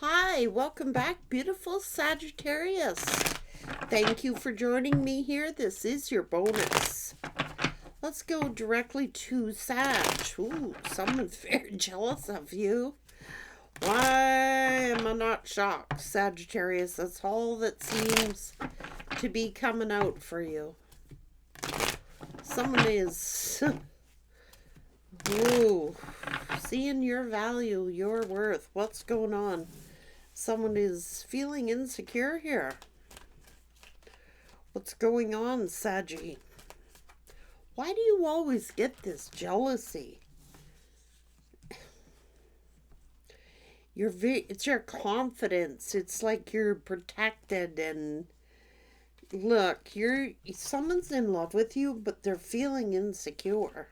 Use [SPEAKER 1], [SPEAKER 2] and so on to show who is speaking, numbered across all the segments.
[SPEAKER 1] Hi, welcome back, beautiful Sagittarius. Thank you for joining me here. This is your bonus. Let's go directly to Sag. Ooh, someone's very jealous of you. Why am I not shocked, Sagittarius? That's all that seems to be coming out for you. Someone is ooh, seeing your value, your worth. What's going on? Someone is feeling insecure here. What's going on, Saggy? Why do you always get this jealousy? It's your confidence. It's like you're protected and look, someone's in love with you, but they're feeling insecure.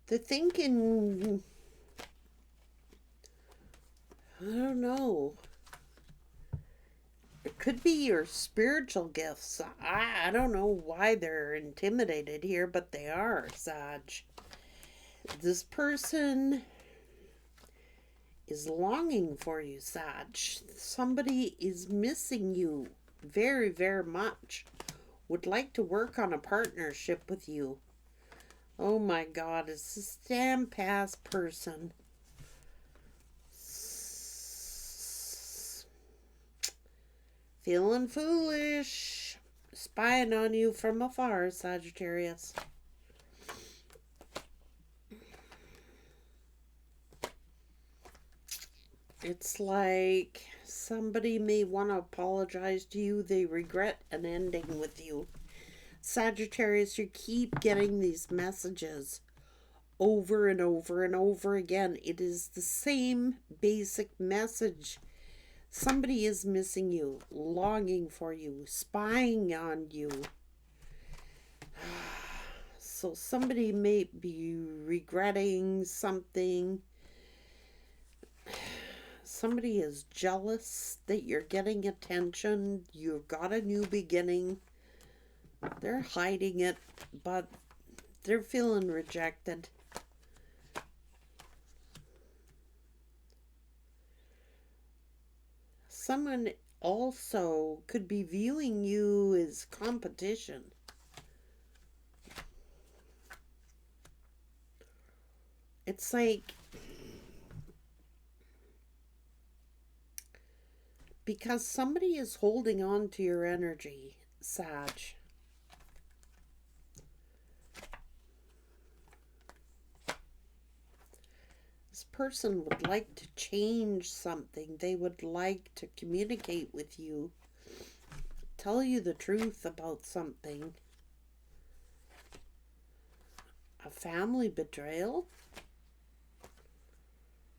[SPEAKER 1] They're thinking, I don't know. It could be your spiritual gifts. I don't know why they're intimidated here, but they are, Sag. This person is longing for you, Sag. Somebody is missing you very, very much. Would like to work on a partnership with you. Oh my God, it's this damn past person. Feeling foolish. Spying on you from afar, Sagittarius. It's like somebody may want to apologize to you. They regret an ending with you. Sagittarius, you keep getting these messages over and over and over again. It is the same basic message. Somebody is missing you, longing for you, spying on you. So somebody may be regretting something. Somebody is jealous that you're getting attention. You've got a new beginning. They're hiding it, but they're feeling rejected. Someone also could be viewing you as competition. It's like because somebody is holding on to your energy, Sag. This person would like to change something. They would like to communicate with you, tell you the truth about something. A family betrayal?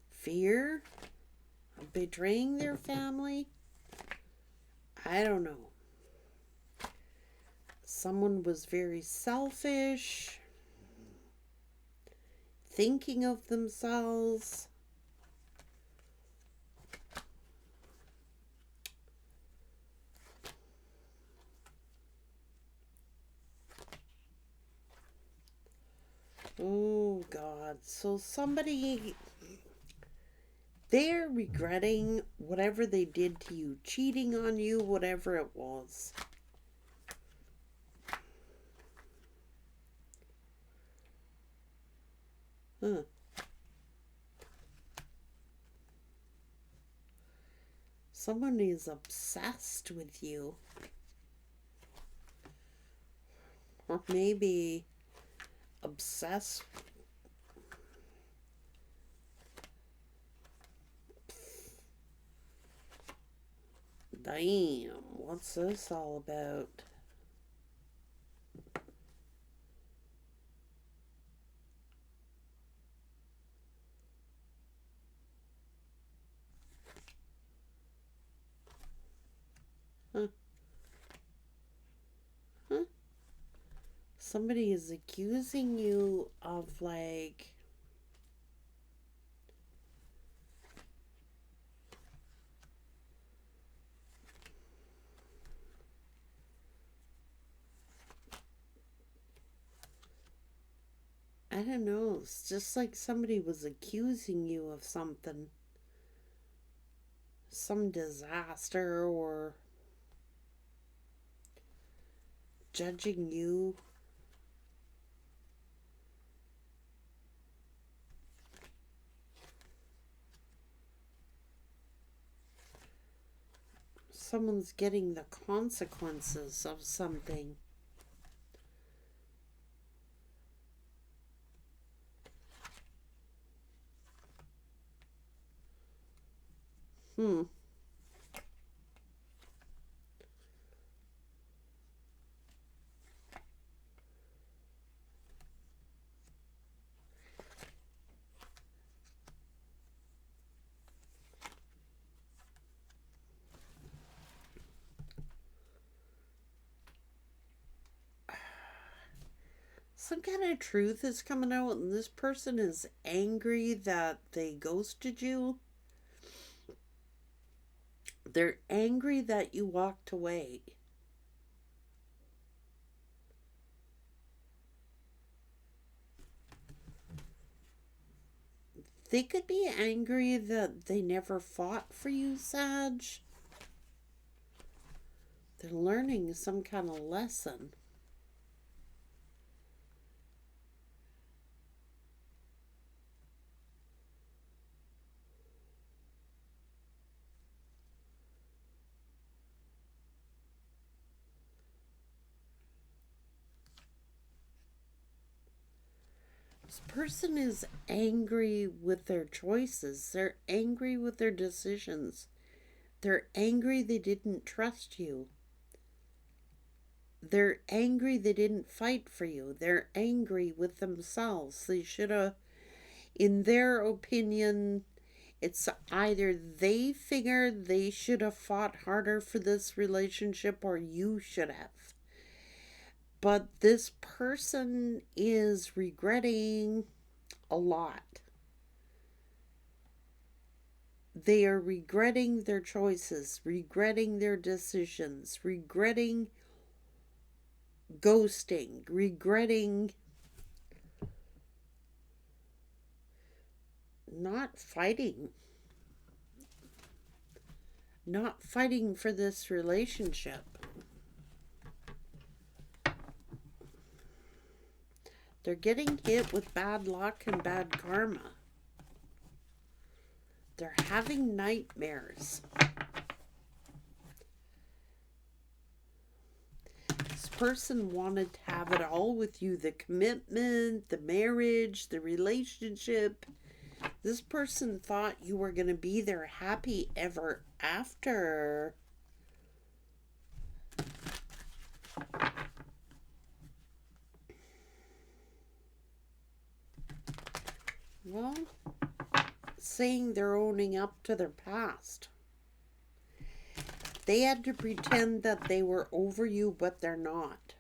[SPEAKER 1] Fear? Betraying their family? I don't know. Someone was very selfish, thinking of themselves. Oh God. So somebody, they're regretting whatever they did to you, cheating on you, whatever it was. Huh. Someone is obsessed with you. Or maybe obsessed. Damn, what's this all about? Huh? Huh? Somebody is accusing you of like I don't know, it's just like somebody was accusing you of something. some disaster or judging you. Someone's getting the consequences of something. Hmm. Some kind of truth is coming out, and this person is angry that they ghosted you. They're angry that you walked away. They could be angry that they never fought for you, Sag. They're learning some kind of lesson. This person is angry with their choices. They're angry with their decisions. They're angry they didn't trust you. They're angry they didn't fight for you. They're angry with themselves. They should have, in their opinion, it's either they figured they should have fought harder for this relationship or you should have. But this person is regretting a lot. They are regretting their choices, regretting their decisions, regretting ghosting, regretting not fighting. Not fighting for this relationship. They're getting hit with bad luck and bad karma. They're having nightmares. This person wanted to have it all with you. The commitment, the marriage, the relationship. This person thought you were going to be their happy ever after. Well, saying they're owning up to their past. They had to pretend that they were over you, but they're not.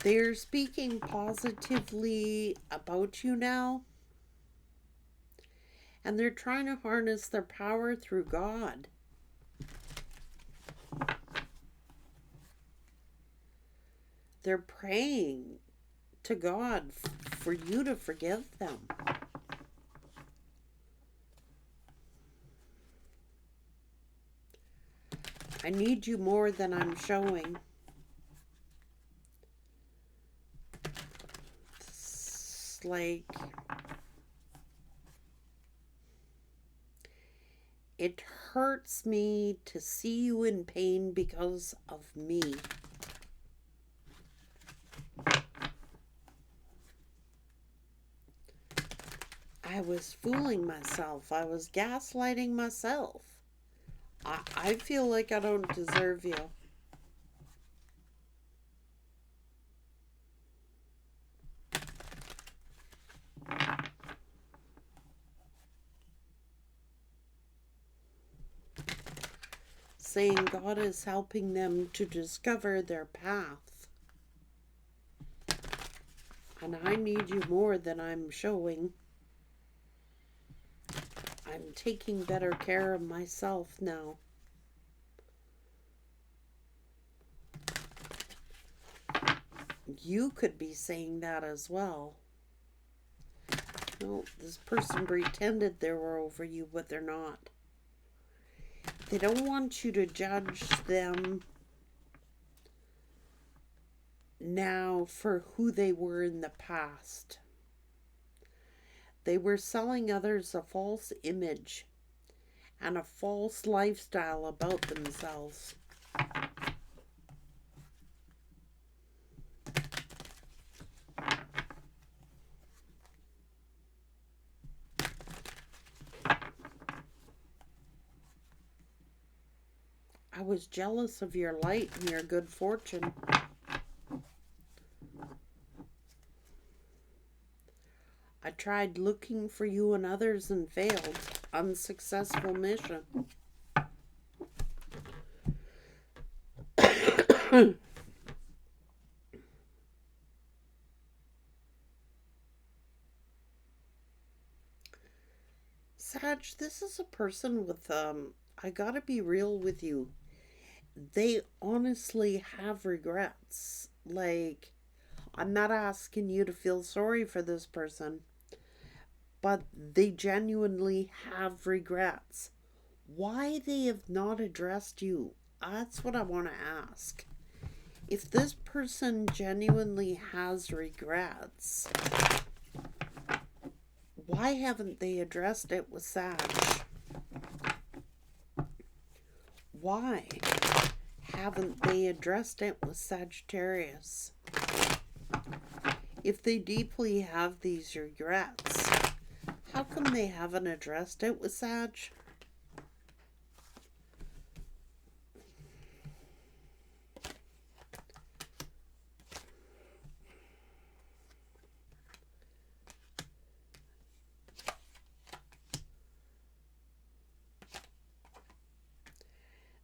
[SPEAKER 1] They're speaking positively about you now. And they're trying to harness their power through God. They're praying to God for you to forgive them. I need you more than I'm showing. It's like it hurts me to see you in pain because of me. I was fooling myself. I was gaslighting myself. I feel like I don't deserve you. Saying God is helping them to discover their path. And I need you more than I'm showing. I'm taking better care of myself now. You could be saying that as well. No, this person pretended they were over you, but they're not. They don't want you to judge them now for who they were in the past. They were selling others a false image and a false lifestyle about themselves. I was jealous of your light and your good fortune. I tried looking for you and others and failed. Unsuccessful mission. Sag, this is a person with, I gotta be real with you. They honestly have regrets. Like, I'm not asking you to feel sorry for this person, but they genuinely have regrets. Why they have not addressed you? That's what I want to ask. If this person genuinely has regrets, why haven't they addressed it with Sag? Why haven't they addressed it with Sagittarius? If they deeply have these regrets, how come they haven't addressed it with Sag?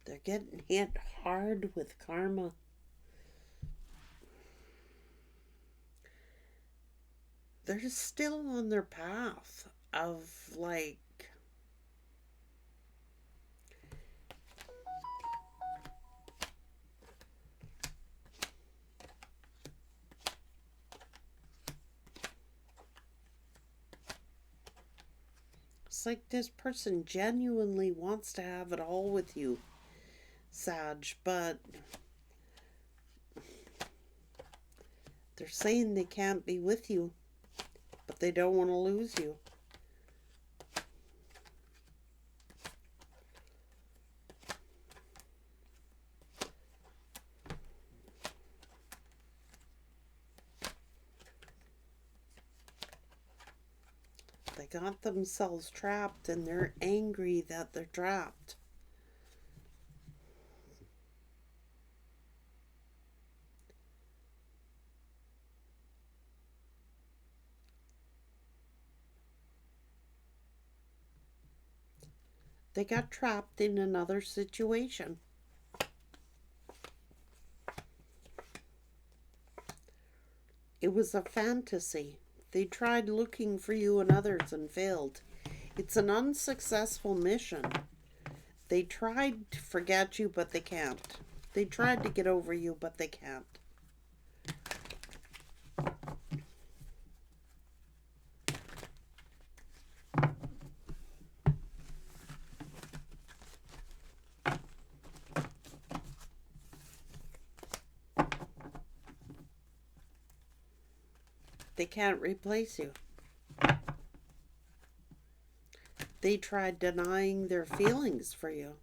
[SPEAKER 1] They're getting hit hard with karma. They're still on their path of, like, it's like this person genuinely wants to have it all with you, Sag, but they're saying they can't be with you, but they don't want to lose you. They got themselves trapped and they're angry that they're trapped. They got trapped in another situation. It was a fantasy. They tried looking for you and others and failed. It's an unsuccessful mission. They tried to forget you, but they can't. They tried to get over you, but they can't. They can't replace you. They tried denying their feelings for you.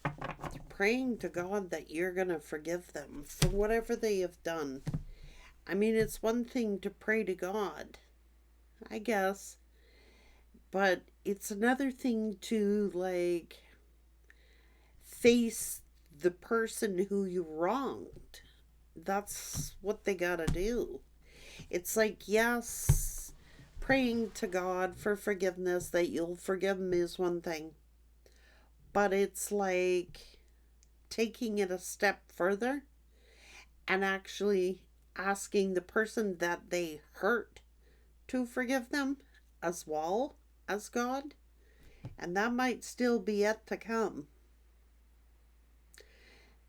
[SPEAKER 1] They're praying to God that you're going to forgive them for whatever they have done. I mean, it's one thing to pray to God, I guess, but it's another thing to, like, face the person who you wronged. That's what they gotta do. It's like, yes, praying to God for forgiveness, that you'll forgive them, is one thing. But it's like taking it a step further and actually asking the person that they hurt to forgive them as well as God. And that might still be yet to come.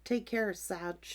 [SPEAKER 1] Take care, Sag.